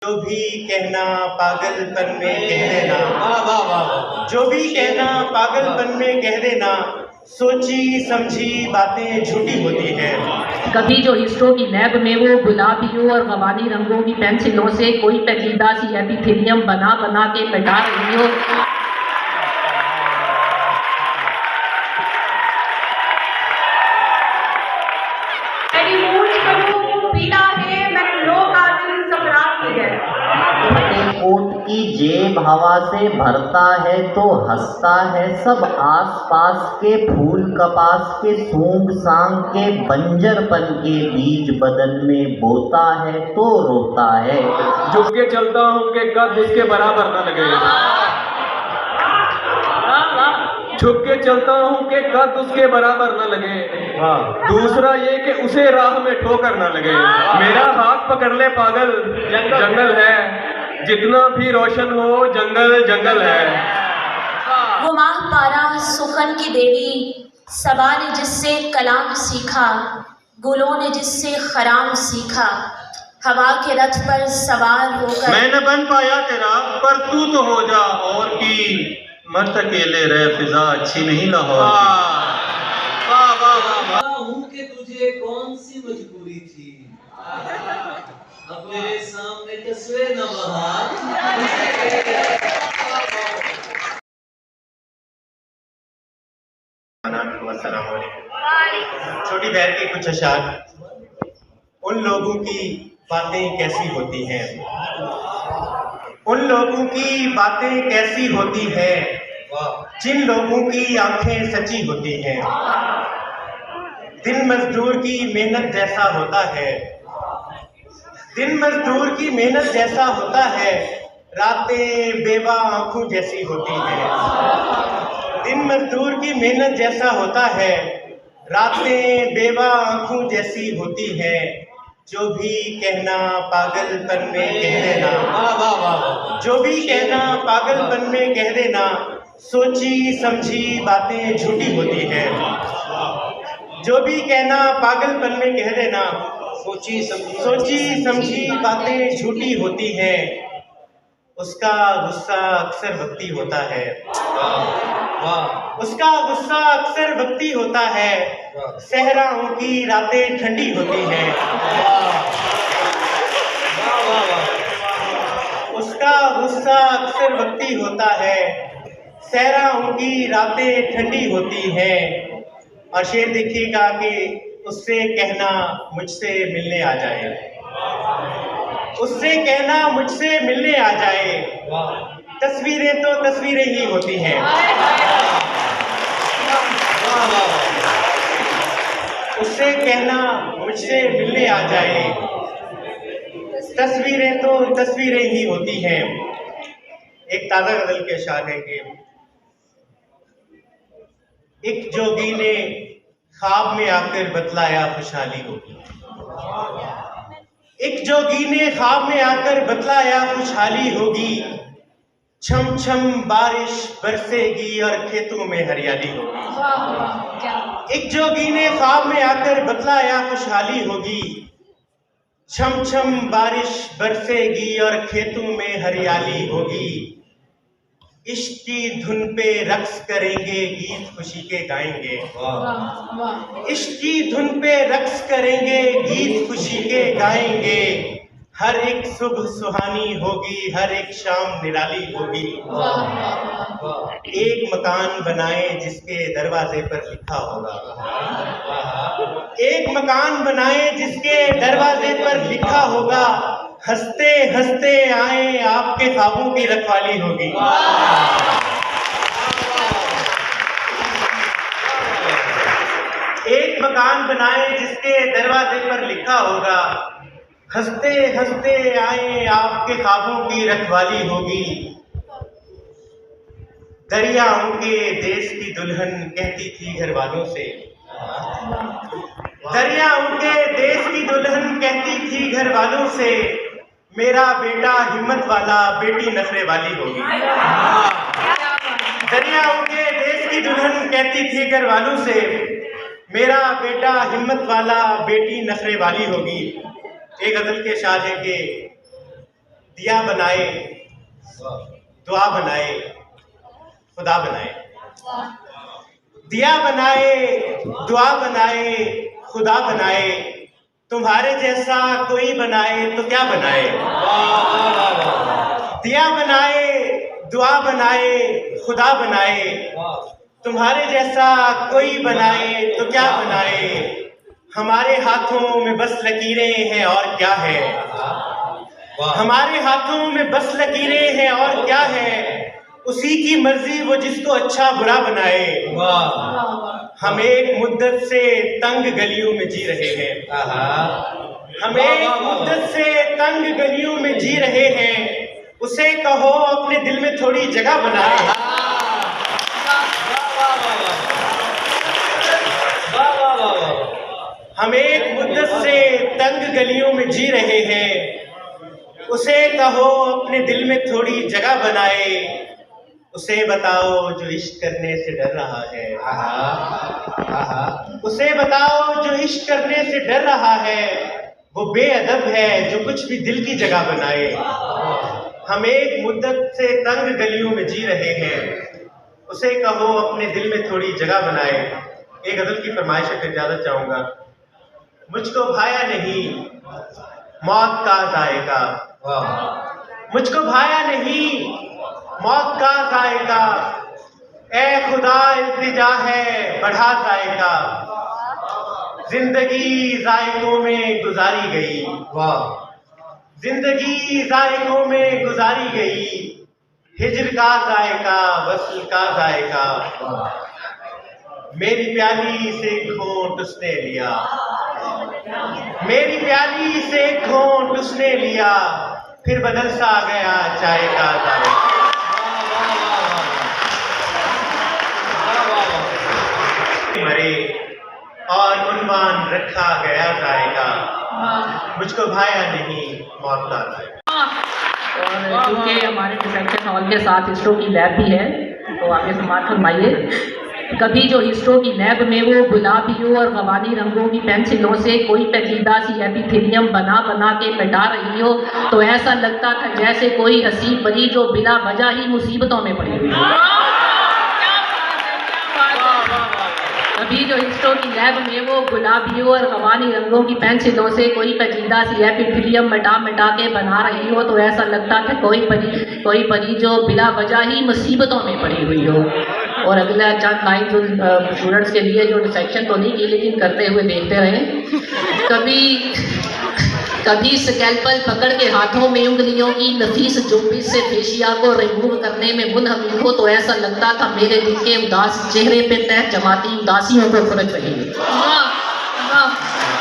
जो भी कहना पागलपन में कह देना, जो भी कहना पागलपन में कह देना, सोची समझी बातें झूठी होती है। कभी जो हिस्सों की लैब में वो गुलाबियों और गवानी रंगों की पेंसिलों से कोई पेचीदा सी एपिथेलियम बना बना के मिटा रही हो, कोट की जेब हवा से भरता है तो हंसता है, सब आसपास के फूल कपास के सूंग सांग के बंजरपन के बीज बदन में बोता है तो रोता है। झुक के चलता हूँ कि कद उसके बराबर न लगे, झुक के चलता हूँ कि कद उसके बराबर न लगे। दूसरा ये कि उसे राह में ठोकर न लगे। मेरा हाथ पकड़ ले पागल, जंगल है, जितना भी रोशन हो जंगल जंगल है। वो माह पारा सुखन की देवी, सबा ने जिससे कलाम सीखा, गुलों ने जिससे खराम सीखा, हवा के रथ पर सवार होकर। मैं न बन पाया तेरा पर तू तो हो जा, और की मत अकेले रह, फिजा अच्छी नहीं लाहौर की। तुझे कौन सी मजबूरी थी अब मेरे सामने कसवे न बहार। छोटी बहन के कुछ अशार। उन लोगों की बातें कैसी होती हैं, उन लोगों की बातें कैसी होती हैं, जिन लोगों की आंखें सच्ची होती हैं। दिन मजदूर की मेहनत जैसा होता है, दिन मजदूर की मेहनत जैसा होता है, रातें बेवा आंखों जैसी होती हैं। दिन मजदूर की मेहनत जैसा होता है, रातें बेवा आंखों जैसी होती हैं। जो भी कहना पागलपन में कह देना, जो भी कहना पागलपन में कह देना, सोची समझी बातें झूठी होती है। जो भी कहना पागलपन में कह देना, सोची समझी बातें झूठी होती हैं। उसका गुस्सा अक्सर वक्ती होता है, उसका गुस्सा अक्सर वक्ती होता है, सहराओं की रातें ठंडी होती हैं। उसका गुस्सा अक्सर वक्ती होता है, सहराओं की रातें ठंडी होती हैं। और शेर देखिएगा कि उससे कहना मुझसे मिलने आ जाए, उससे कहना मुझसे मिलने आ जाए। तस्वीरें तो तस्वीरें ही होती हैं, उससे कहना मुझसे मिलने आ जाए। तस्वीरें तो तस्वीरें ही होती हैं। एक ताज़ा गज़ल के अशार है कि एक जोगी ने ख्वाब में आकर बतलाया खुशहाली होगी, एक जोगी ने ख्वाब में आकर बतलाया खुशहाली होगी। छम छम बारिश बरसेगी और खेतों में हरियाली होगी। एक जोगी ने ख्वाब में आकर बतलाया खुशहाली होगी। छम छम बारिश बरसेगी और खेतों में हरियाली होगी। इश्क की धुन पे रक्स करेंगे, गीत खुशी के गाएंगे। इश्क की धुन पे रक्स करेंगे, गीत खुशी के गाएंगे। हर एक सुबह सुहानी होगी, हर एक शाम निराली होगी। एक मकान बनाए जिसके दरवाजे पर लिखा होगा, एक मकान बनाए जिसके दरवाजे पर लिखा होगा, हंसते हंसते आए आपके ख्वाबों की रखवाली होगी। एक मकान बनाए जिसके दरवाजे पर लिखा होगा, हंसते हंसते आए आपके ख्वाबों की रखवाली होगी। दरियाओं के देश की दुल्हन कहती थी घर वालों से, दरियाओं के देश की दुल्हन कहती थी घर वालों से, मेरा बेटा हिम्मत वाला बेटी नखरे वाली होगी। दरियाओं के देश की दुल्हन कहती थी घर वालों से, मेरा बेटा हिम्मत वाला बेटी नखरे वाली होगी। एक गजल के शार है कि दिया बनाए, दुआ बनाए, खुदा बनाए। दिया बनाए, दुआ बनाए, खुदा बनाए, तुम्हारे जैसा कोई बनाए तो क्या बनाए। दिया बनाए, दुआ बनाए, खुदा बनाए, तुम्हारे जैसा कोई बनाए तो क्या बनाए। हमारे हाथों में बस लकीरें हैं और क्या है। हमारे हाथों में बस लकीरें हैं और क्या है। उसी की मर्जी वो जिसको अच्छा बुरा बनाए। हम एक मुद्दत से तंग गलियों में जी रहे हैं। हम एक मुद्दत से तंग गलियों में जी रहे हैं। उसे कहो अपने दिल में थोड़ी जगह बनाए। हम एक मुद्दत से तंग गलियों में जी रहे हैं। उसे कहो अपने दिल में थोड़ी जगह बनाए। उसे बताओ जो इश्क करने से डर रहा है। उसे बताओ जो इश्क करने से डर रहा है। वो बेअदब है जो कुछ भी दिल की जगह बनाए। हम एक मुद्दत से तंग गलियों में जी रहे हैं। उसे कहो अपने दिल में थोड़ी जगह बनाए। एक गजल की फरमाइश है, फिर इजाजत चाहूंगा। मुझको भाया नहीं मौत का जायका, मुझको भाया नहीं मौत का जायका। ए खुदा इल्तिजा है बढ़ा जायका। जिंदगी जायकों में गुजारी गई। जिंदगी जायकों में गुजारी गई। हिज्र का जायका, वस्ल का जायका। मेरी प्याली से घोंट उसने लिया। मेरी प्याली से घोंट उसने लिया। फिर बदल सा गया चाय का जायका। मरे और उन्वान रखा गया जाएगा। मुझको भाया नहीं मौत का जाएगा। और क्योंकि हमारे रिसेप्शन हॉल के साथ हिस्ट्रो की लैब भी है, तो आगे समाप्त फरमाइए। कभी जो हिस्ट्रो की लैब में वो गुलाबियों और गवानी रंगों की पेंसिलों से कोई पेचीदा सी एपिथेलियम बना बना के मिटा रही हो, तो ऐसा लगता था जैसे कोई हसीब परी जो बिना वजह ही मुसीबतों में पड़ी हुई हो। कभी जो हिस्ट्रो की लैब में वो गुलाबियों और गवानी रंगों की पेंसिलों से कोई पेचीदा सी एपिथेलियम मिटा मिटा के बना रही हो, तो ऐसा लगता था कोई परी जो बिला वजह ही मुसीबतों में पड़ी हुई हो। और अगला चंद लाइन जो स्टूडेंट्स के लिए जो सेक्शन तो नहीं की, लेकिन करते हुए देखते रहे। कभी स्कैल्पल पकड़ के हाथों में उंगलियों की नफीस जुम्बिश से फेशिया को रिमूव करने में मुनहमिक हो, तो ऐसा लगता था मेरे दिल के उदास चेहरे पे तह जमाती उदासियों को खुरच रही है।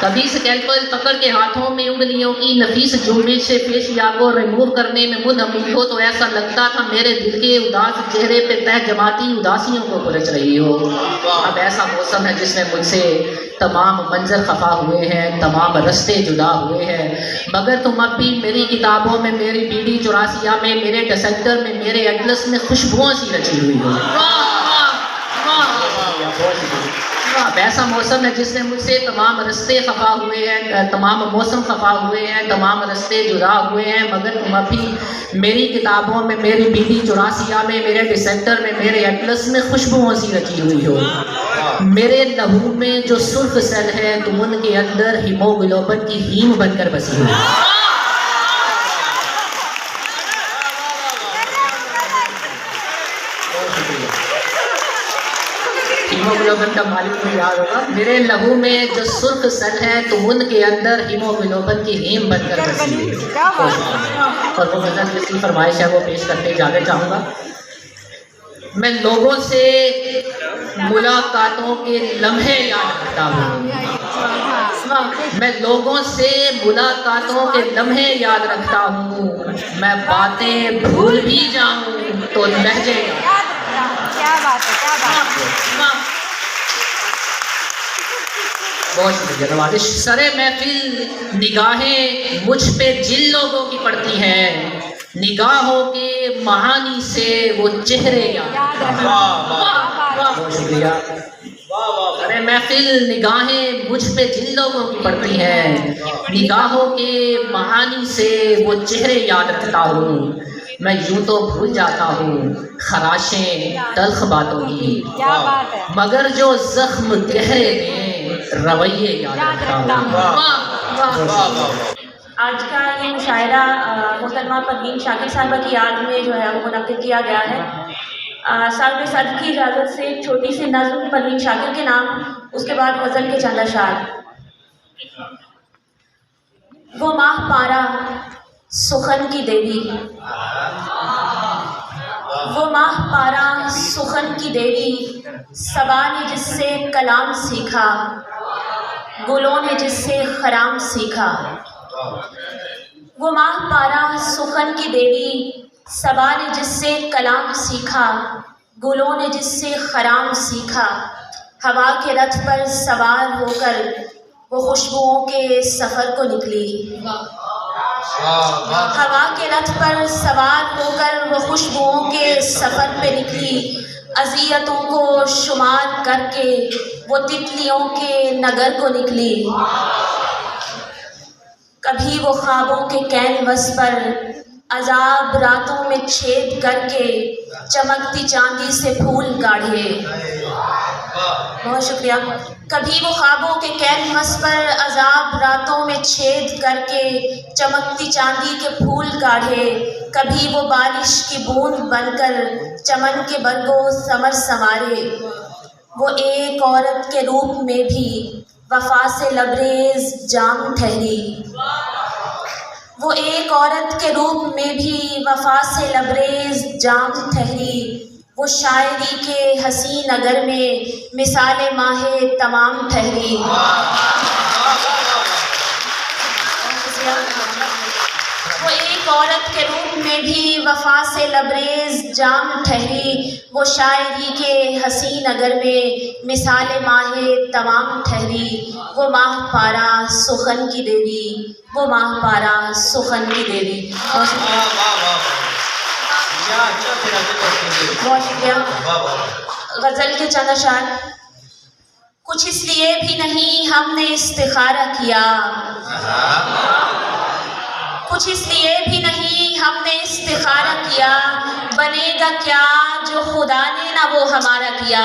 कभी स्कैल्पल पकड़ के हाथों में उंगलियों की नफीस जुम्बिश से फेशिया को रिमूव करने में मुनहमिक हो, तो ऐसा लगता था मेरे दिल के उदास चेहरे पे तह जमाती उदासियों को खुरच रही हो। अब ऐसा मौसम है जिसमें मुझसे तमाम मंजर खफा हुए हैं, तमाम रस्ते जुदा हुए हैं, मगर तुम अब भी मेरी किताबों में, मेरी बीडी चौरासिया में, मेरे डिसेंटर में, मेरे एटलस में खुशबुओं सी रची हुई हो। अब ऐसा मौसम है जिसमें मुझसे तमाम रस्ते खफा हुए हैं, तमाम मौसम खफा हुए हैं, तमाम रस्ते जुदा हुए हैं, मगर तुम अभी मेरी किताबों में, मेरी बीडी चौरासिया में, मेरे डिसेंटर में, मेरे एटलस में खुशबुओं सी रची हुई हो। मेरे लहू में जो सुर्ख सेल है, तुम उनके अंदर हीमोग्लोबिन की हीम बनकर बसी हुई। हीमोग्लोबिन का मालिक को याद होगा। मेरे लहू में जो सुर्ख सेल है, तुम उनके अंदर हीमोग्लोबिन की हीम बनकर बसी हुई। और वो गजल जिसकी फरमाइश है वो पेश करके जाना चाहूँगा। मैं लोगों से मुलाकातों के लम्हे याद रखता हूँ। मैं लोगों से मुलाकातों के लम्हे याद रखता हूँ। मैं बातें भूल भी जाऊँ तो लहजे क्या बात है, क्या बात है। बहुत शुक्रिया नवाजिश। सरे महफिल निगाहें मुझ पे जिन लोगों की पड़ती हैं, निगाहों के महानी से वो चेहरे याद। बहुत शुक्रिया। अरे महफिल निगाहें मुझ पे जिन लोगों की पड़ती हैं, निगाहों के महानी से वो चेहरे याद रखता हूँ। मैं यूं तो भूल जाता हूँ खराशें तल्ख बातों की, क्या बात है। मगर जो जख्म गहरे में रवैये याद रखता हूँ। आज का ये मुशायरा मोहतरमा परवीन शाकिर साहबा की याद में जो है वो मुनक्किद किया गया है। साहिब सद की इजाज़त से एक छोटी सी नज़्म परवीन शाकिर के नाम, उसके बाद गज़ल के चंद अशार। वो माह पारा सुखन की देवी, वो माह पारा सुखन की देवी, सबा ने जिससे कलाम सीखा, गुलों ने जिससे खराम सीखा। वो माह पारा सुखन की देवी, सबा ने जिससे कलाम सीखा, गुलों ने जिससे खराम सीखा। हवा के रथ पर सवार होकर वो खुशबुओं के सफ़र को निकली, हवा के रथ पर सवार होकर वो खुशबुओं के सफ़र पे निकली। अज़ियतों को शुमार करके वो तितलियों के नगर को निकली। कभी वो ख्वाबों के कैनवस पर अजाब रातों में छेद करके चमकती चांदी से फूल काढ़े। बहुत शुक्रिया। कभी वो ख्वाबों के कैनवस पर अजाब रातों में छेद करके चमकती चांदी के फूल काढ़े। कभी वो बारिश की बूंद बनकर चमन के बरगों समर संवारे। वो एक औरत के रूप में भी वफा से लबरेज जाम ठहरी, वो एक औरत के रूप में भी वफा से लबरेज जाम ठहरी। वो शायरी के हसी नगर में मिसाले माहे तमाम ठहरी। वो एक औरत के रूप में भी वफा से लबरेज जाम ठहरी। वो शायरी के हसी नगर में मिसाले माहे तमाम ठहरी। वो माह पारा सुखन की देवी, वो माह पारा सुखन की देवी। बहुत शुक्रिया। गज़ल के चंद अशार। कुछ इसलिए भी नहीं हमने इस्तिखारा किया, कुछ इसलिए भी नहीं हमने इस्तिखारा किया, बनेगा क्या जो खुदा ने ना वो हमारा किया।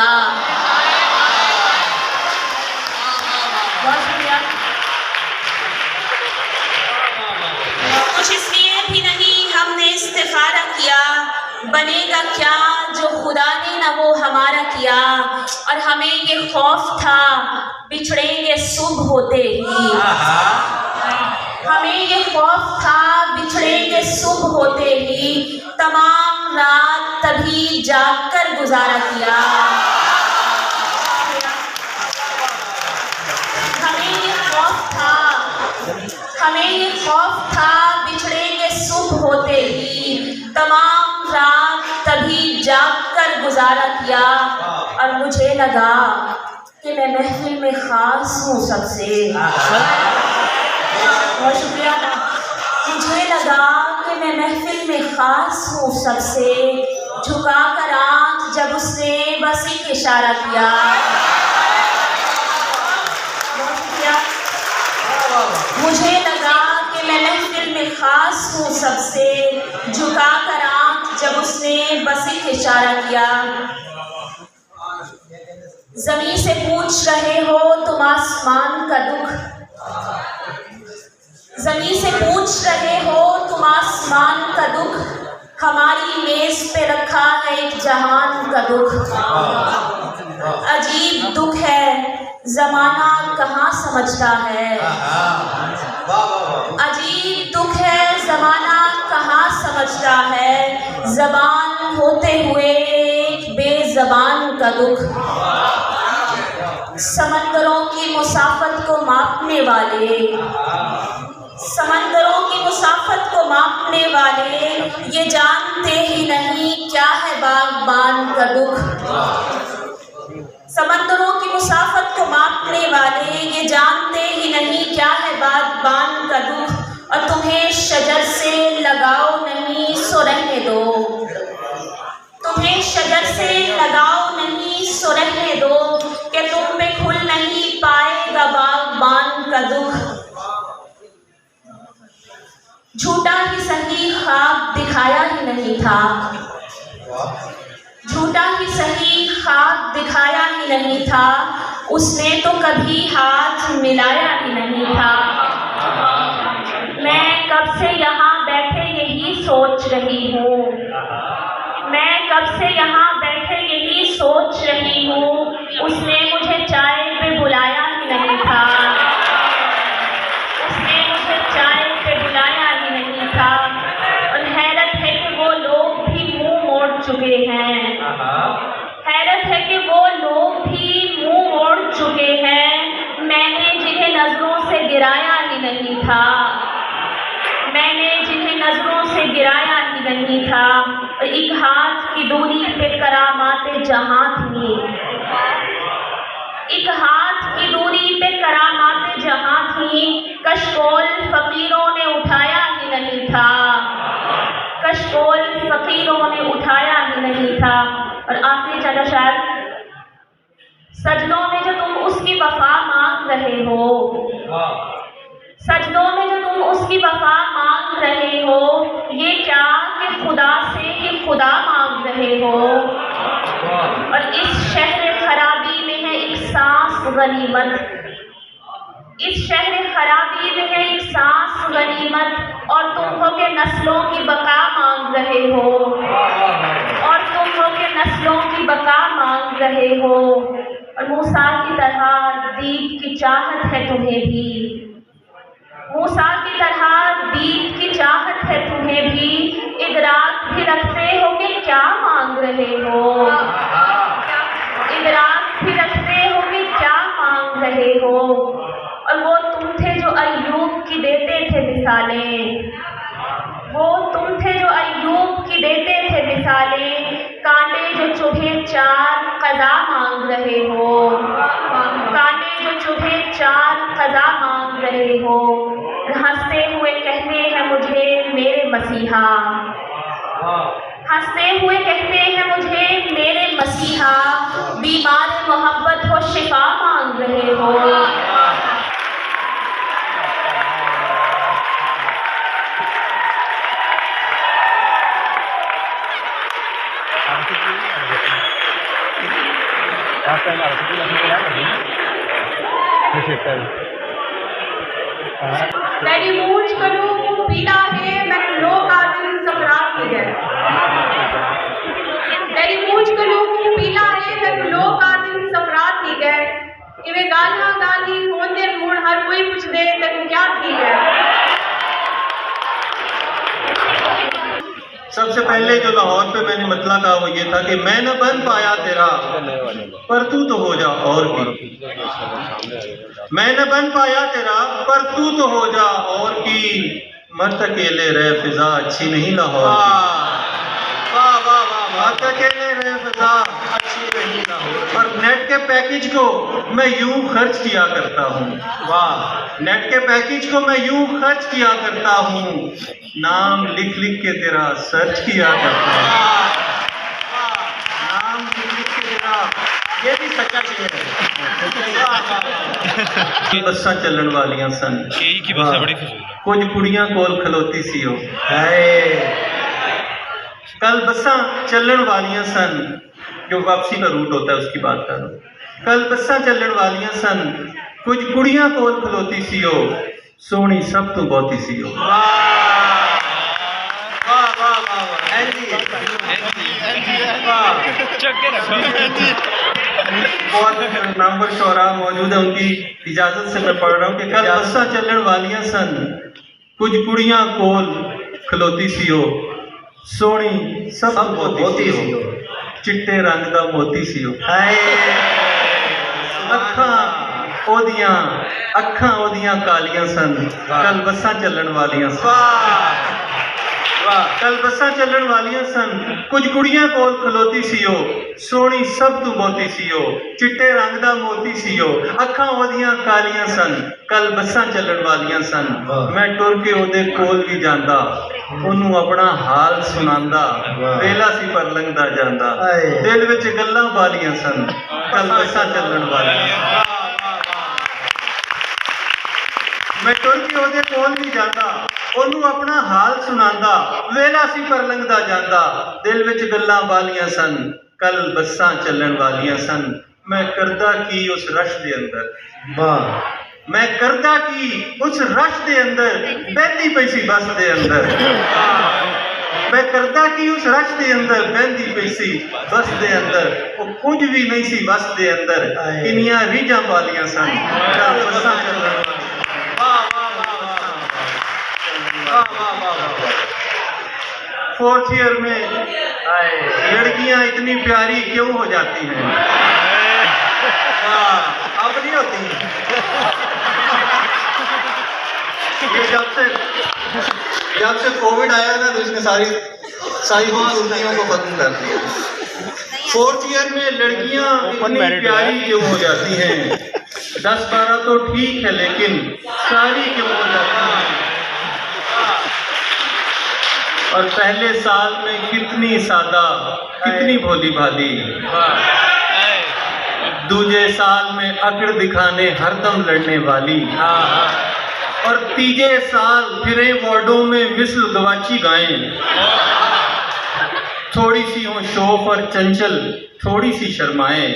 कुछ इसलिए भी नहीं हमने इस्तिखारा किया, बनेगा क्या जो खुदा ने ना वो हमारा किया। और हमें ये खौफ था बिछड़ेंगे सुबह होते ही, हमें ये खौफ था बिछड़ेंगे सुबह होते ही, तमाम रात तभी जाग कर गुजारा किया। हमें ये खौफ था बिछड़ेंगे सुबह होते ही, तमाम रात तभी जाग कर गुजारा किया। और मुझे लगा कि मैं महफिल में खास हूँ सबसे। बहुत शुक्रिया। मुझे लगा कि मैं महफिल में खास हूँ सबसे, झुका कर आँख जब उसने बस एक इशारा किया। बहुत शुक्रिया। मुझे लगा कि मैं महफिल में खास हूँ सबसे, झुका कर आँख जब उसने बस एक इशारा किया। ज़मीं से पूछ रहे हो तुम आसमान का दुख, ज़मीं से पूछ रहे हो तुम आसमान का दुख, हमारी मेज़ पे रखा है एक जहान का दुख। अजीब दुख है ज़माना कहाँ समझता है, अजीब दुख है ज़माना कहाँ समझता है, ज़बान होते हुए एक बेज़बान का दुख। समंदरों की मुसाफत को मापने वाले, समंदरों की मुसाफत को मापने वाले ये जानते ही नहीं क्या है बागबान का दुख। समंदरों की मुसाफत को मापने वाले ये जानते ही नहीं क्या है बागबान का दुख। और तुम्हें शजर से लगाओ नहीं सो रहने दो, तुम्हें शजर से लगाओ नहीं सो रहने दो, कि तुम दुख, झूठा ही सही ख्वाब दिखाया ही नहीं था, झूठा ही सही ख्वाब दिखाया ही नहीं था, उसने तो कभी हाथ मिलाया ही नहीं था। मैं कब से यहाँ बैठे यही सोच रही हूँ, मैं कब से यहाँ बैठे यही सोच रही हूँ, उसने मुझे चाय पे बुलाया ही नहीं था, उसने मुझे चाय पे बुलाया ही नहीं था। और हैरत है कि वो लोग भी मुंह मोड़ चुके हैं, हैरत है कि वो लोग भी मुंह मोड़ चुके हैं, मैंने जिन्हें नजरों से गिराया ही नहीं था, मैंने जिन्हें नजरों से गिराया ही नहीं था। और एक हाथ की दूरी पे करामाते जहां थी, एक हाथ की दूरी पे करामाते जहां थी, कशकोल फकीरों ने उठाया ही नहीं था, कशकोल फकीरों ने उठाया ही नहीं था। और आखिरी चला शायद, सजदों में जो तुम उसकी वफा मांग रहे हो, सजदों में जो तुम उसकी वफा मांग रहे हो, ये क्या कि खुदा से ये खुदा मांग रहे हो। और इस शहर खराबी में है एक सांस गनीमत, इस शहर खराबी में है एक सांस गनीमत, और तुम हो के नस्लों की बका मांग रहे हो, और तुम हो के नस्लों की बका मांग रहे हो। और मूसा की तरह दीद की चाहत है तुम्हें भी, मूसा की तरह दीद की चाहत है तुम्हें भी, इदराक भी रखते हो कि क्या मांग रहे हो, इदराक भी रखते हो कि क्या मांग रहे हो। और वो तुम थे जो अय्यूब की देते थे मिसालें, वो तुम थे जो अय्यूब की देते थे मिसालें, कांटे जो चुभे चार कज़ा मांग रहे हो, कांटे जो चुभे चार कज़ा मांग रहे हो। हंसते हुए कहते हैं मुझे मेरे मसीहा, हंसते हुए कहते हैं मुझे मेरे मसीहा, बीमार मोहब्बत हो शिफा मांग रहे हो। तेरी मूंछ करूं मुंह पीला है, मैं लो कातिल सकरात की है, तेरी मूंछ करूं मुंह पीला है, मैं लो कातिल सकरात की है, इवे गालियां गाली होंदे मुड़ हर कोई पूछ दे तेन क्या थी है। सबसे पहले जो लाहौर पे मैंने मतला कहा वो ये था कि मैं न बन पाया तेरा, पर तू तो हो जा और की, मैं न बन पाया तेरा, पर तू तो हो जा और की, मत अकेले रहे फिजा अच्छी नहीं लाहौर की, मत अकेले रहे फिजा अच्छी नहीं लाहौर। और नेट के पैकेज को मैं यूं खर्च किया करता हूँ, वाह, नेट के पैकेज को मैं यूं खर्च किया करता हूँ, नाम लिख लिख के तेरा सर्च किया करता हूँ, नाम लिख लिख के तेरा, ये भी सच्चा शेर है। बस्सां चलन वालियां सन, कुछ कुड़ियां कोल खलोती सी हो, कल बस्सां चलन वालियां सन, जो वापसी का रूट होता है उसकी बात कर रहा हूँ। कल बस्सां चलन वालियां सन, कुछ कुड़ियां कोल खलोती सी हो, सोहनी सब तू बहुती सी हो। बहुत नामवर शोरा मौजूद है, उनकी इजाजत से मैं पढ़ रहा हूँ कि कल बस्सां चलन वालियां सन, कुछ कुड़ियां कोल खलोती सी हो, सोहनी सब बहुती सी हो, चिट्टे रंग दा मोती सी हो। अखां ओदियां कालियां सन, कल बस्सां चलन वालियां सन, कल बस्सां चलन वालियां सन, कुछ कुड़ियां कोल खलोती सी हो, सोहनी सब तू बहुती सी हो, चिट्टे रंग दा मोती सी हो, अखां ओदियां कालियां सन, कल बस्सां चलन वालियां सन। मैं टुर के ओदे कोल भी जांदा, ओनू अपना हाल सुनांदा, वेला सी पर लंघदा जांदा, दिल विच गल्लां वालियां सन, कल बस्सां चलन वालियां। मैं तुर के ਉਹਦੇ ਕੋਲ ਨਹੀਂ ਜਾਂਦਾ, ਉਹਨੂੰ ਆਪਣਾ ਹਾਲ ਸੁਣਾਉਂਦਾ, ਵੇਲਾ ਸੀ ਪਰ ਲੰਘਦਾ ਜਾਂਦਾ, ਦਿਲ ਵਿੱਚ ਗੱਲਾਂ ਵਾਲੀਆਂ ਸਨ, ਕੱਲ ਬੱਸਾਂ ਚੱਲਣ ਵਾਲੀਆਂ ਸਨ, ਮੈਂ ਕਰਦਾ ਕੀ ਉਸ ਰਸ਼ ਦੇ ਅੰਦਰ, ਵਾਹ ਮੈਂ ਕਰਦਾ ਕੀ ਉਸ ਰਸ਼ ਦੇ ਅੰਦਰ, ਬਹਿੰਦੀ ਪਈ ਸੀ ਬੱਸ ਦੇ ਅੰਦਰ, मैं करदा कि उस रश के अंदर बहती पई सी बस के अंदर, वो कुछ भी नहीं सी बस के अंदर, किनिया रीझां वालियां सन, बसां चलण फोर्थ ईयर में लड़कियां इतनी प्यारी क्यों हो जाती हैं? अब नहीं होती ये जब से कोविड आया ना तो इसने सारी खूबसूरतियों को खत्म कर दिया। फोर्थ ईयर में लड़कियां इतनी प्यारी क्यों हो जाती हैं? 10-12 तो ठीक है, लेकिन सारी क्यों हो जाती हैं? और पहले साल में कितनी सादा, कितनी भोली भाली, दूजे साल में अकड़ दिखाने हरदम लड़ने वाली, और तीजे साल फिरे वार्डों में मिसल गवाची गाएं, थोड़ी सी हो शौक और चंचल, थोड़ी सी शर्माएं,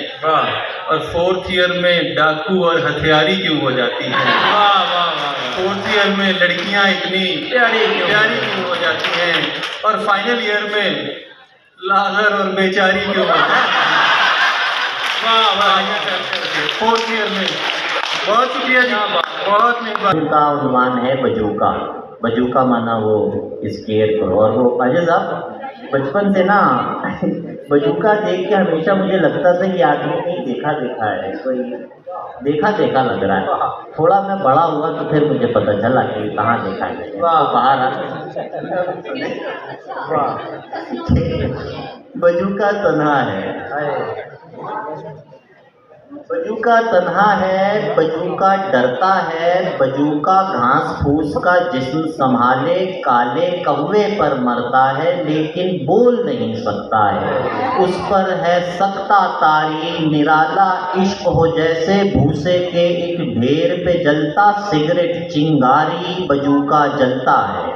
और फोर्थ ईयर में डाकू और हथियारी क्यों हो जाती हैं? फोर्थ ईयर में लड़कियां इतनी प्यारी क्यों हो जाती हैं? और फाइनल ईयर में लागर और बेचारी क्यों हो जाती हैं? फोर्थ ईयर में बहुत शुक्रिया जी, बहुत मेहरबानी। उनका उन्वान है बजूका। बजूका माना वो स्केयर को, और वो अजय साहब बचपन से ना बजूका देख के हमेशा मुझे लगता था कि आदमी ने देखा है, कोई देखा लग रहा है। थोड़ा मैं बड़ा हुआ तो फिर मुझे पता चला कि कहाँ देखा है, बाहर बजूका तन्हा है, बजूका तन्हा है, बजूका डरता है, बजूका घास फूस का जिस्म संभाले, काले कौवे पर मरता है लेकिन बोल नहीं सकता है, उस पर है सख्ता तारी, निराला इश्क हो जैसे भूसे के एक ढेर पे जलता सिगरेट चिंगारी, बजूका जलता है,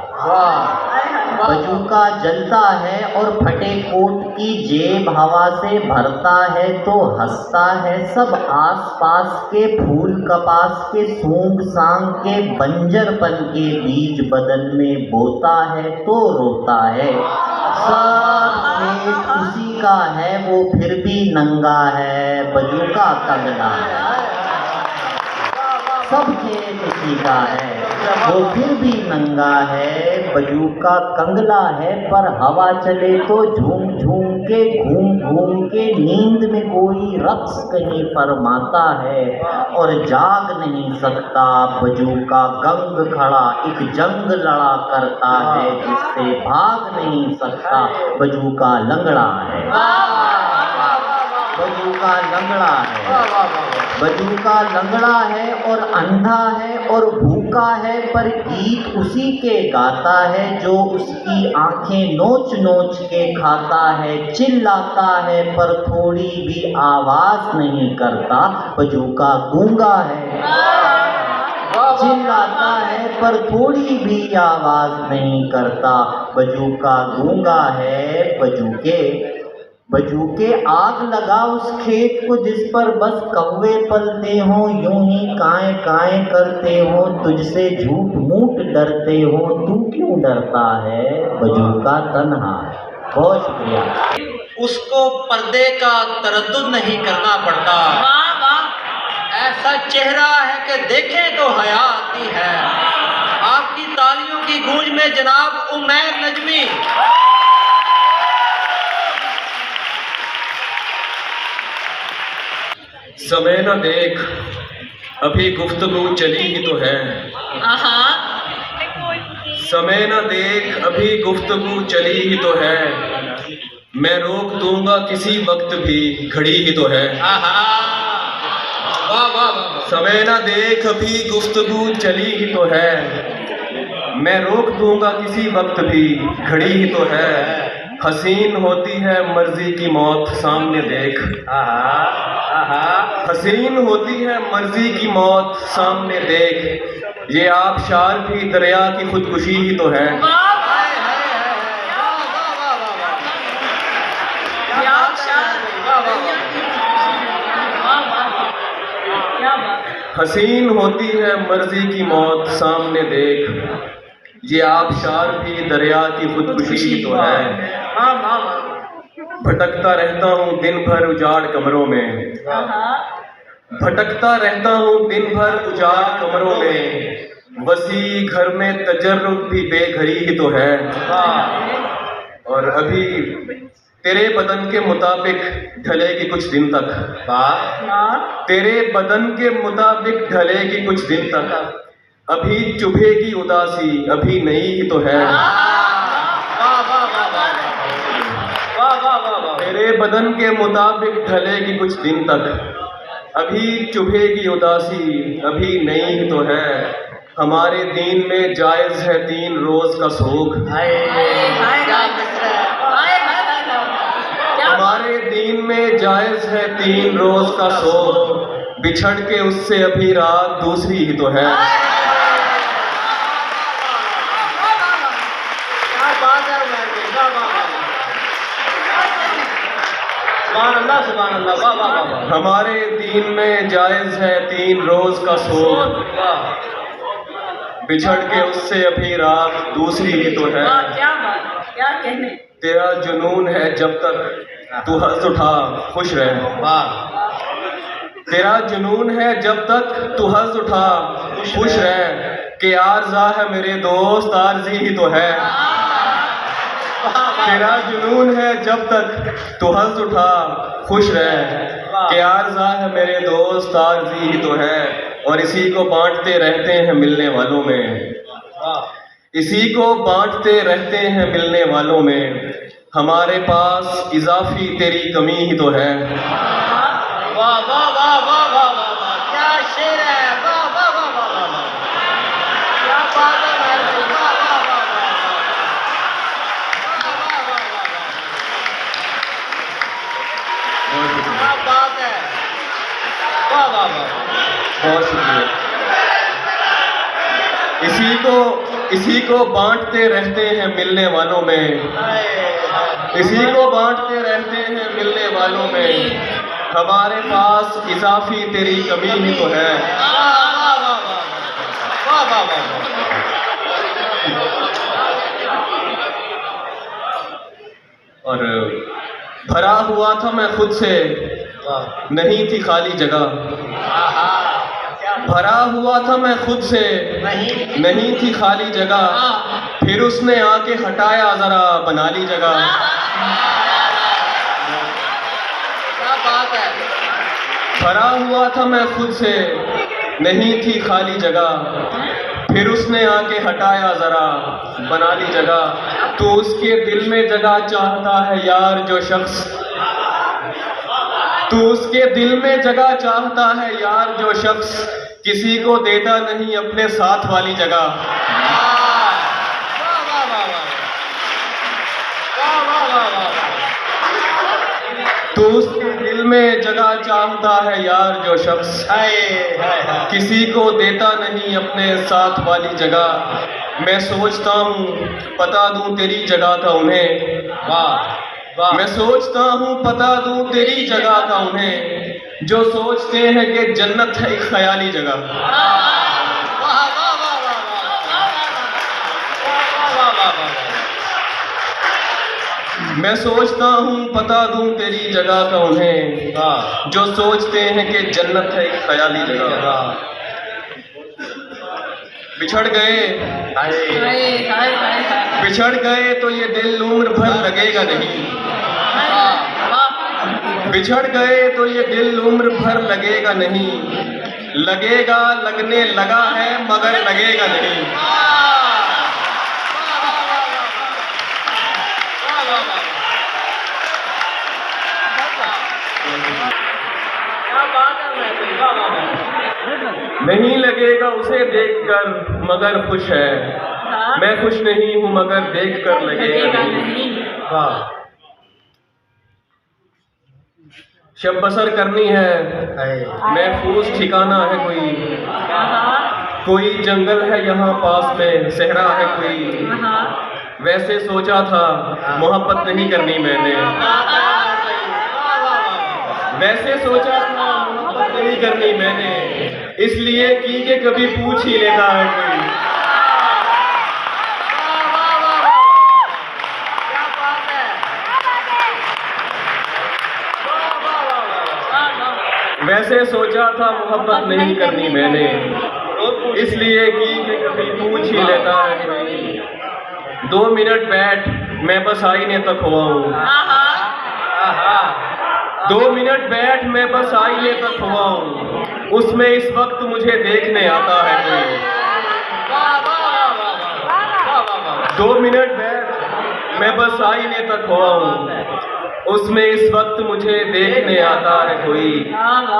बजूका जलता है, और फटे कोट की जेब हवा से भरता है तो हंसता है, सब आसपास के फूल कपास के सूंग सांग के बंजरपन के बीज बदन में बोता है तो रोता है, सब खेत उसी का है वो फिर भी नंगा है, बजूका कंगना है, सब खेत उसी का है वो फिर भी नंगा है, बजूका कंगला है, पर हवा चले तो झूम झूम के घूम घूम के नींद में कोई रक्स कहीं फरमाता है, और जाग नहीं सकता बजूका गंग खड़ा एक जंग लड़ा करता है, जिससे भाग नहीं सकता बजूका लंगड़ा है, बजूका लंगड़ा है, बजूका लंगड़ा है और अंधा है और भूखा है, पर गीत उसी के गाता है जो उसकी आंखें नोच नोच के खाता है, चिल्लाता है पर थोड़ी भी आवाज नहीं करता, बजूका गूंगा है, चिल्लाता है पर थोड़ी भी आवाज नहीं करता, बजूका गूंगा है, बजूके आग लगा उस खेत को जिस पर बस कौवे पलते हो, यूं ही काएं काएं करते हो, तुझसे झूठ मूठ डरते हो, तू क्यों डरता है बजूका तन्हा। बहुत शुक्रिया। उसको पर्दे का तरद्दुद नहीं करना पड़ता, वाह वाह, ऐसा चेहरा है कि देखें तो हया आती है, आपकी तालियों की गूंज में जनाब उमैर नजमी। समय न देख अभी गुफ्तगू चली ही तो है, समय न देख अभी गुफ्तगू चली ही तो है, मैं रोक दूंगा किसी वक्त भी घड़ी ही तो है। समय न देख अभी गुफ्तगू चली ही तो है, मैं रोक दूंगा किसी वक्त भी घड़ी ही तो है, हसीन होती है मर्जी की मौत सामने देख, हसीन होती है मर्जी की मौत सामने देख, ये आबशार भी दरिया की खुदकुशी ही तो है। हसीन होती है मर्जी की मौत सामने देख, ये आबशार भी दरिया की खुदकुशी ही तो है। भटकता रहता हूँ दिन भर उजाड़ कमरों में, भटकता रहता हूँ दिन भर उजाड़ कमरों में, वसी घर में तजर्रुब भी बेघरी ही तो है। और अभी तेरे बदन के मुताबिक ढलेगी कुछ दिन तक, तेरे बदन के मुताबिक ढलेगी कुछ दिन तक, अभी चुभेगी उदासी अभी नई ही तो है। तेरे बदन के मुताबिक ढलेगी कुछ दिन तक, अभी चुभेगी उदासी अभी नई ही तो है। हमारे दीन में जायज है 3 रोज का सोग, हमारे दीन में जायज है 3 रोज का सोग, बिछड़ के उससे अभी रात दूसरी ही तो है। हमारे दीन में जायज है 3 रोज का सोग, बिछड़ के उससे अभी रात दूसरी ही तो है। क्या बात, क्या कहने। तेरा जुनून है जब तक तू हंस उठा खुश रहे, तेरा जुनून है जब तक तू हंस उठा खुश रहे, कि आरज़ा है मेरे दोस्त आरज़ी ही तो है। तेरा जुनून है जब तक तू हंस उठा खुश रहे, कि आरज़ा है मेरे दोस्त आरज़ी ही तो है। और इसी को बांटते रहते हैं मिलने वालों में, इसी को बांटते रहते हैं मिलने वालों में, हमारे पास इजाफी तेरी कमी ही तो है। वाह वाह वाह वाह वाह वाह, क्या शेर है, वाह वाह वाह वाह वाह, क्या बात है, वाह वाह वाह वाह, क्या बात है, वाह वाह वाह, बहुत शुक्रिया। इसी को बांटते रहते हैं मिलने वालों में, इसी को बांटते रहते हैं मिलने वालों में, हमारे पास इजाफी तेरी कमी ही तो है। और भरा हुआ था मैं खुद से, नहीं थी खाली जगह, भरा हुआ था मैं खुद से, नहीं थी खाली जगह, फिर उसने आके हटाया जरा बना ली जगह। क्या बात है। भरा हुआ था मैं खुद से, नहीं थी खाली जगह, फिर उसने आके हटाया जरा बना ली जगह। तो उसके दिल में जगह चाहता है यार जो शख्स, तो उसके दिल में जगह चाहता है यार जो शख्स, किसी को देता नहीं अपने साथ वाली जगह। तो उसके दिल में जगह चाहता है यार जो शख्स, किसी को देता नहीं अपने साथ वाली जगह। मैं सोचता हूँ पता दूं तेरी जगह का उन्हें, मैं सोचता हूँ पता दूं तेरी जगह का उन्हें, जो सोचते हैं कि जन्नत है एक ख्याली जगह। मैं सोचता हूँ पता दूं तेरी जगह का उन्हें, जो सोचते हैं कि जन्नत है एक ख्याली जगह। बिछड़ गए, बिछड़ गए तो ये दिल उम्र भर लगेगा नहीं, बिछड़ गए तो ये दिल उम्र भर लगेगा नहीं, लगेगा लगने लगा है मगर लगेगा नहीं। नहीं लगेगा उसे देखकर मगर खुश है, मैं खुश नहीं हूँ मगर देखकर लगेगा नहीं। शब बसर करनी है, महफूज ठिकाना है कोई, कोई जंगल है यहाँ पास में, सहरा है कोई। वैसे सोचा था मोहब्बत नहीं करनी मैंने, वैसे सोचा था मोहब्बत नहीं करनी मैंने, इसलिए की कि कभी पूछ ही लेता है कोई। वैसे सोचा था मोहब्बत नहीं करनी मैंने, इसलिए की कि कभी पूछ ही लेता है कोई। 2 मिनट बैठ, मैं बस आईने तक हुआ हूँ। 2 मिनट बैठ, मैं बस आईने तक हुआ हूँ, उसमें इस वक्त मुझे देखने आता है कोई। 2 मिनट बैठ, मैं बस आईने तक हुआ हूँ, उसमें इस वक्त मुझे देखने आता है कोई।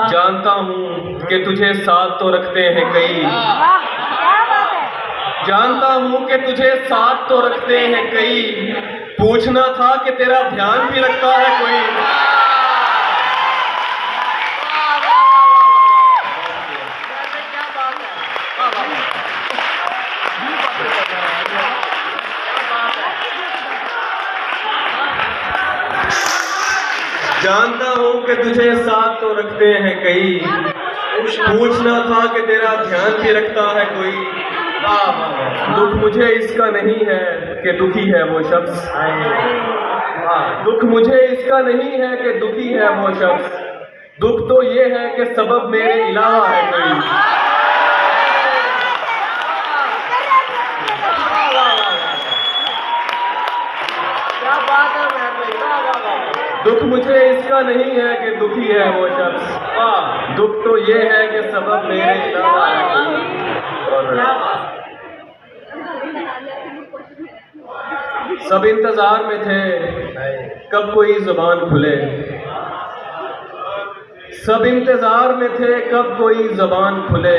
जानता हूँ कि तुझे साथ तो रखते हैं कई, जानता हूँ कि तुझे साथ तो रखते हैं कई, पूछना था कि तेरा ध्यान भी रखता है कोई। जानता हूँ कि तुझे साथ तो रखते हैं कई, पूछना था कि तेरा ध्यान भी रखता है कोई। दुख मुझे इसका नहीं है कि दुखी है वो शख्स, दुख मुझे इसका नहीं है कि दुखी है वो शख्स, दुख तो ये है कि सबब मेरे अलावा है कोई। दुख मुझे इसका नहीं है कि दुखी है वो शख्स, दुख तो ये है कि सबब मेरे अलावा है कोई। सब इंतजार में थे कब कोई जुबान खुले, सब इंतजार में थे कब कोई जुबान खुले,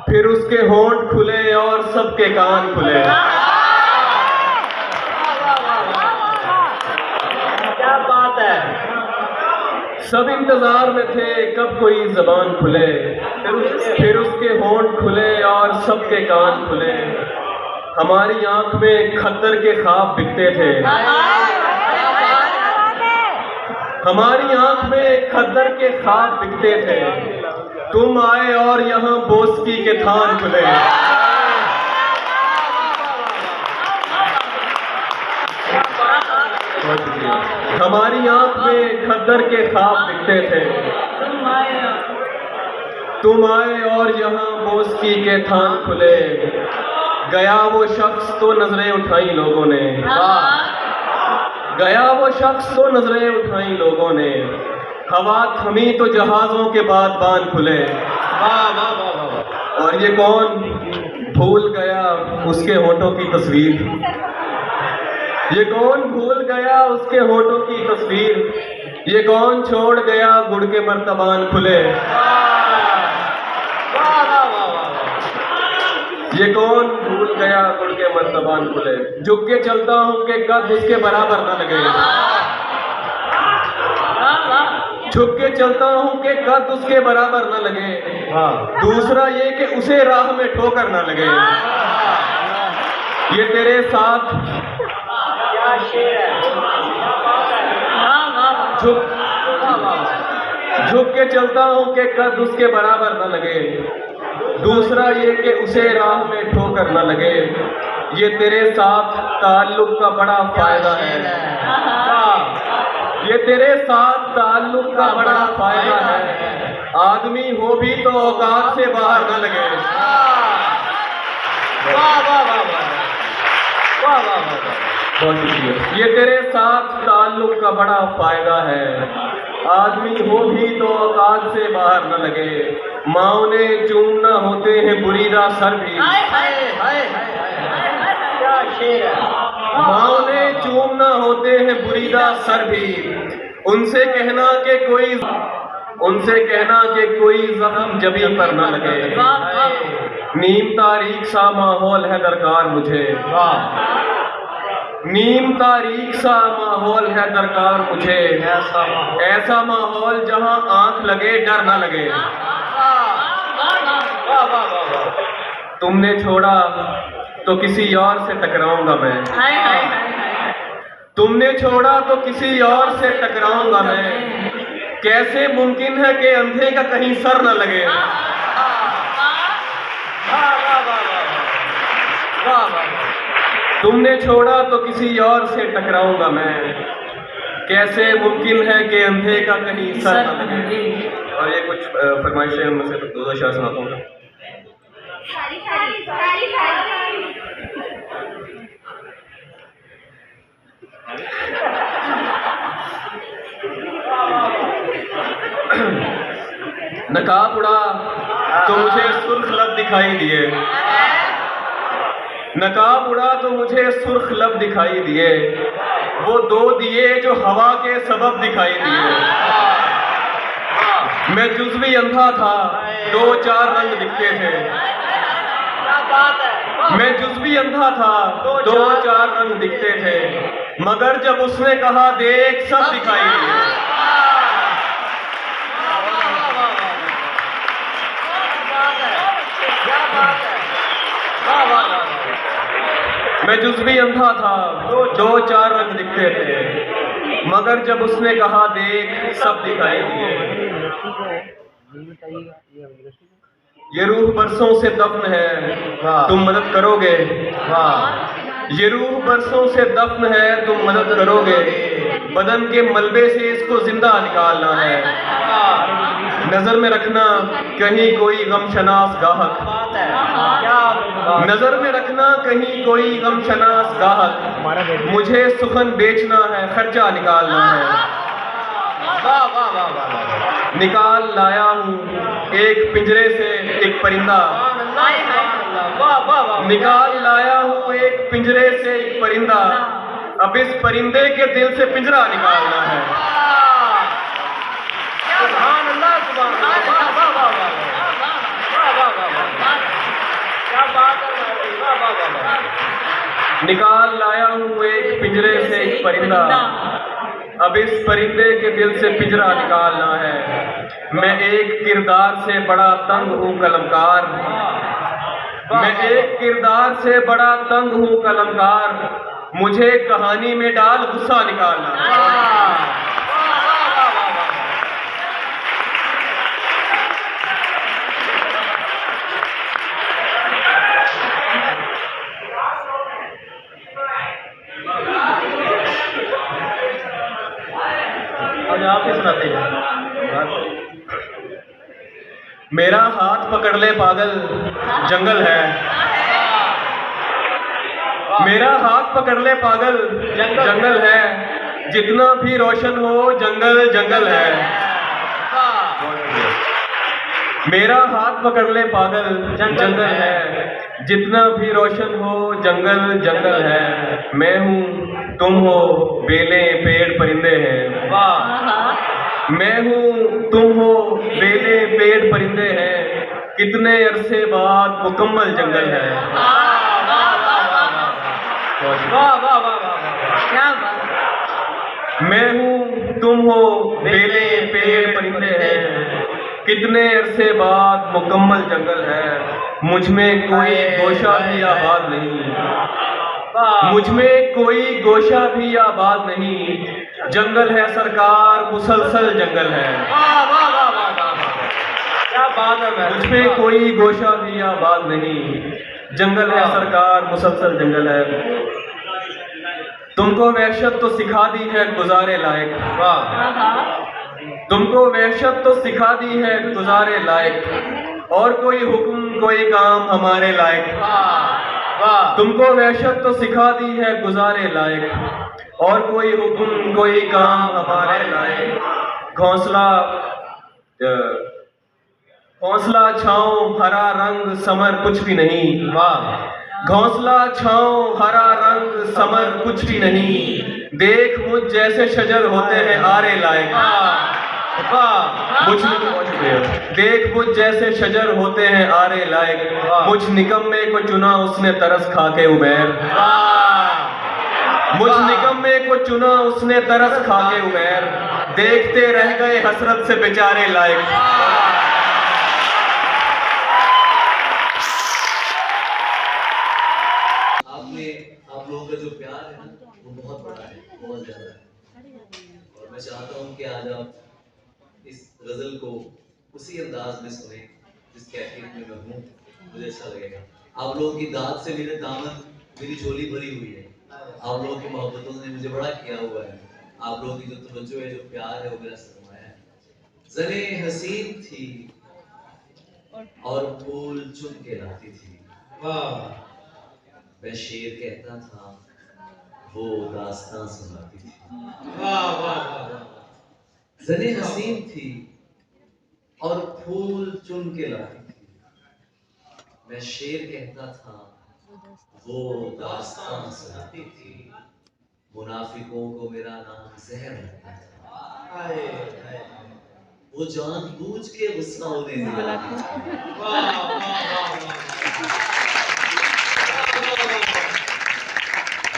फिर उसके होंठ खुले और सबके कान खुले। क्या बात है। सब इंतजार में थे कब कोई जुबान खुले, फिर उसके होंठ खुले और सबके कान खुले। हमारी आंख में खद्दर के ख्वाब बिकते थे, हमारी आंख में खद्दर के ख्वाब बिकते थे, तुम आए और यहाँ बोस्की के थान खुले। हमारी आंख में खद्दर के ख्वाब दिखते थे, तुम आए और यहाँ बोस्की के थान खुले। गया वो शख्स तो नजरें उठाई लोगों ने, गया वो शख्स तो नजरें उठाई लोगों ने, हवा थमी तो जहाजों के बाद बांध खुले। और ये कौन भूल गया उसके होठों की तस्वीर, ये कौन भूल गया उसके होठों की तस्वीर, ये कौन छोड़ गया गुड़ के मर्तबान खुले। ये कौन भूल गया गुड़ के मर्तबान खुले। झुक के चलता हूँ कि कद उसके बराबर न लगे, झुक के चलता हूँ कि कद उसके बराबर न लगे, दूसरा ये कि उसे राह में ठोकर न लगे। ये तेरे साथ क्या शेर है। झुक के चलता हूँ कि कद उसके बराबर न लगे, दूसरा ये कि उसे राह में ठोकर न लगे। ये तेरे साथ ताल्लुक का बड़ा फायदा है, ये तेरे साथ ताल्लुक का बड़ा फायदा है, आदमी हो भी तो औकात से बाहर न लगे। बहुत शुक्रिया। ये तेरे साथ ताल्लुक का बड़ा फायदा है, आदमी हो भी तो औकात से बाहर न लगे। माओ ने चूमना होते हैं बुरीदा सर भी, क्या शेर है। माओ ने चूमना होते हैं बुरीदा सर भी, उनसे कहना कि कोई जख्म जबी पर न लगे। नीम तारीख सा माहौल है दरकार मुझे, नीम तारीख सा माहौल है दरकार मुझे, ऐसा माहौल जहां आंख लगे डर ना लगे। वाह वाह वाह। तुमने छोड़ा तो किसी और से टकराऊंगा मैं। हाय हाय हाय हाय। तुमने छोड़ा तो किसी और से टकराऊंगा मैं। कैसे मुमकिन है कि अंधे का कहीं सर न लगे। तुमने छोड़ा तो किसी और से टकराऊंगा मैं। कैसे मुमकिन है कि अंधे का कहीं सर न लगे। और ये कुछ फरमाइशें मैं से दो शेर सुनाता हूँ। नकाब उड़ा तो मुझे सुर्ख लब दिखाई दिए। नकाब उड़ा तो मुझे सुर्ख लब दिखाई दिए। वो दो दिए जो हवा के सबब दिखाई दिए। मैं जुज़वी अंधा था, दो चार रंग दिखते थे। मैं जुज़वी अंधा था, दो चार रंग दिखते थे। मगर जब उसने कहा देख, सब दिखाई दिए। मैं जुज़वी अंधा था, दो चार रंग दिखते थे। मगर जब उसने कहा देख, सब दिखाई दिए। ये रूह बरसों से दफन है, तुम मदद करोगे। ये रूह बरसों से दफन है, तुम मदद करोगे। बदन के मलबे से इसको जिंदा निकालना है। नजर में रखना कहीं कोई गमशनास गाहक। नजर में रखना कहीं कोई गमशनास गाहक। मुझे सुखन बेचना है, खर्चा निकालना है। निकाल लाया हूँ एक पिंजरे से एक परिंदा। निकाल लाया हूँ एक पिंजरे से एक परिंदा। अब इस परिंदे के दिल से पिंजरा निकालना है। निकाल लाया हूँ एक पिंजरे से एक परिंदा। अब इस परिंदे के दिल से पिंजरा निकालना है। मैं एक किरदार से बड़ा तंग हूँ कलमकार। मैं एक किरदार से बड़ा तंग हूँ कलमकार। मुझे कहानी में डाल गुस्सा निकालना है। आप ही सुनाते हैं। मेरा हाथ पकड़ ले पागल, जंगल है। मेरा हाथ पकड़ ले पागल, जंगल है। जितना भी रोशन हो जंगल जंगल है। मेरा हाथ पकड़ ले पागल, जंगल है। जितना भी रोशन हो जंगल जंगल है। मैं हूँ तुम हो, बेले पेड़ परिंदे हैं। मैं हूँ तुम हो, बेले पेड़ परिंदे हैं। कितने अरसे बाद मुकम्मल जंगल है। मैं हूँ तुम हो, बेले पेड़ परिंदे हैं। कितने अरसे बाद मुकम्मल जंगल है। मुझ में कोई गोशा भी आबाद नहीं। मुझ में कोई गोशा भी आबाद नहीं। जंगल है सरकार, मुसलसल जंगल है। क्या बात है। मुझ में कोई गोशा भी आबाद नहीं। जंगल है सरकार, मुसलसल जंगल है। तुमको वहशत तो सिखा दी है गुजारे लायक। तुमको वहशत तो सिखा दी है गुजारे लायक। और कोई हुक्म कोई काम हमारे लायक। तुमको वहशत तो सिखा दी है गुजारे लायक। और कोई हुक्म कोई काम हमारे लायक। घोंसला घोंसला छाँव हरा रंग समर कुछ भी नहीं। घोंसला छाँव हरा रंग समर कुछ भी नहीं। देख मुझ जैसे शजर होते हैं आरे लायक। देख मुझ जैसे शजर होते हैं आरे लायक। मुझ निकम्मे को चुना उसने तरस खा के उबैर। मुझ निकम्मे को चुना उसने तरस खा के उबैर। देखते रह गए हसरत से बेचारे लायक। मैं चाहता हूँ कि आज आप इस गजल को उसी अंदाज में सुने जिस कैफियत में मैं हूँ, मुझे अच्छा लगेगा। आप लोगों की दाद से मेरे दामन, मेरी झोली भरी हुई है। आप लोगों की मोहब्बतों ने मुझे बड़ा किया हुआ है। आप लोगों की जो तवज्जो है, जो प्यार है, वो मेरा सरमाया है। ज़रे हसीन थी और फूल चुन के लाती थी, मैं शेर कहता था, वो दास्तां सुनाती थी। ज़रे हसीन थी और फूल चुन के लाती थी, मैं शेर कहता था, वो दास्तां सुनाती थी। मुनाफिकों को मेरा नाम जहर लगता था, वो जानबूझ के गुस्सा होने दिलाती थी।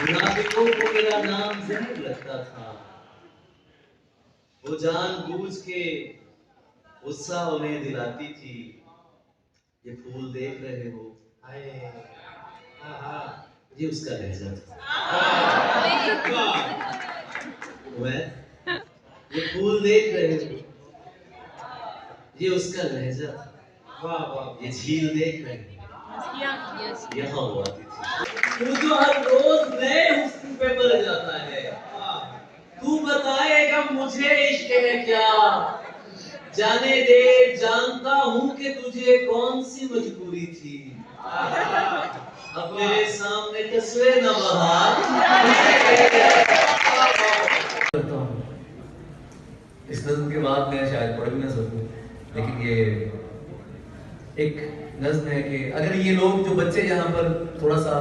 मुनाफिकों को मेरा नाम जहर लगता था, वो जानबूझ के गुस्सा होने दिलाती थी। ये फूल देख रहे हो, ये उसका लहजा था। ये फूल देख रहे हो, ये उसका लहजा था। ये झील देख रहे हो, यहाँ वो आती थी। तू जो हर रोज नए हुस्न पे बढ़ जाता है, तू बताएगा मुझे इश्क है क्या? जाने दे, जानता हूँ कि तुझे कौन सी मजबूरी थी। अब मेरे सामने तस्वीर न बहार। इस नज़्म के बाद मैं शायद पढ़ भी ना सकूं, लेकिन ये एक नज़्म है कि अगर ये लोग जो बच्चे यहाँ पर थोड़ा सा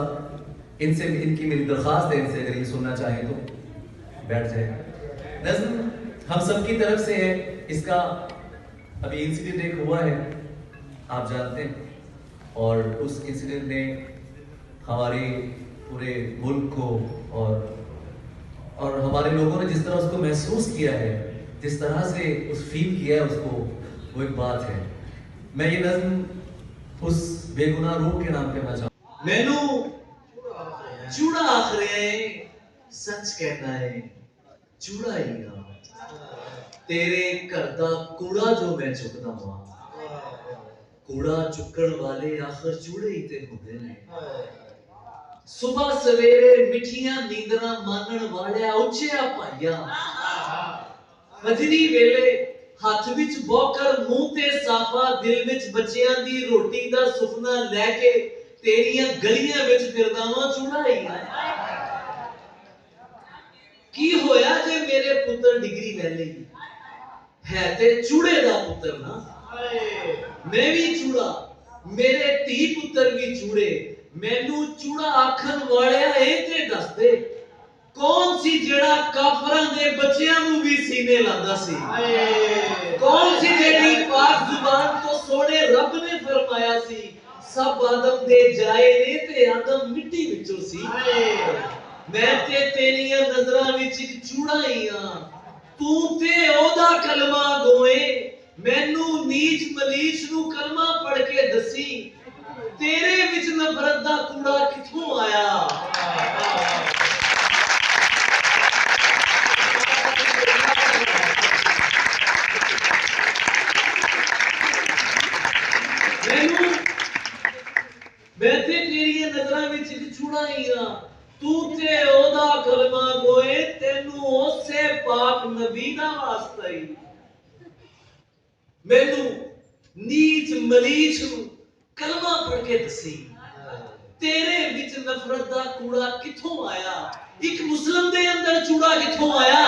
इनसे, इनकी मेरी दरख्वास्त है इनसे, अगर ये सुनना चाहें तो बैठ जाए। नज़्म हम सब की तरफ से है। इसका अभी इंसिडेंट एक हुआ है, आप जानते हैं, और उस इंसिडेंट ने हमारे पूरे मुल्क को और हमारे लोगों ने जिस तरह उसको महसूस किया है, जिस तरह से उस फील किया है उसको, वो एक बात है। मैं ये नज़्म उस बेगुनाह रूह के नाम कहना चाहूँ। मैनू चूड़ा आखरे सच कहना है, चूड़ा ही ना तेरे घर दा कूड़ा जो मैं चुकदा वां, कूड़ा चुकण वाले आखिर चूड़े ही ते हुंदे ने। सुबह सवेरे मिठियां नींदरां मानण वाले उच्चिया भाइया, फजरी वेले हथ विच बौकर मुंह ते साफा, दिल विच बच्चियां दी रोटी दा सुपना लैके तेरियां गलियां विच फिरदा वां, चूड़ा ही की होया जे मेरे पुत्तर डिग्री ले लई है ते चूड़े दा पुत्तर ना। मैं भी चूड़ा, मेरे धी पुत्तर भी चूड़े, मैनू चूड़ा आखन वालिया ए ते दस दे, कौन सी जेड़ा काफरां दे बच्चियां नू भी सीने लांदा सी? कौन सी जेड़ी पाक जुबान तो सोने रब ने फरमाया सी, सब आदम दे जाए ने ते आदम मिट्टी विचों सी। मैं ते तेरियां नजरां विच इक चूड़ा ही हां, तू ते ओदा कलमा गोए, मैनू नीच मलीच नू कलमा पढ़ के दसी, तेरे विच नफरत दा कूड़ा किथों आया? मैं ते तेरियां नजरां विच इक चूड़ा ही हां, तू ते ओदा कलमा गोए, तेनू ओसे पाक नबी दा वास्ता ही। मैनू नीच मलीच नू कलमा पढ़ के दसी, तेरे विच नफरत दा कूड़ा किथों आया? एक मुस्लिम दे अंदर चूड़ा किथों आया?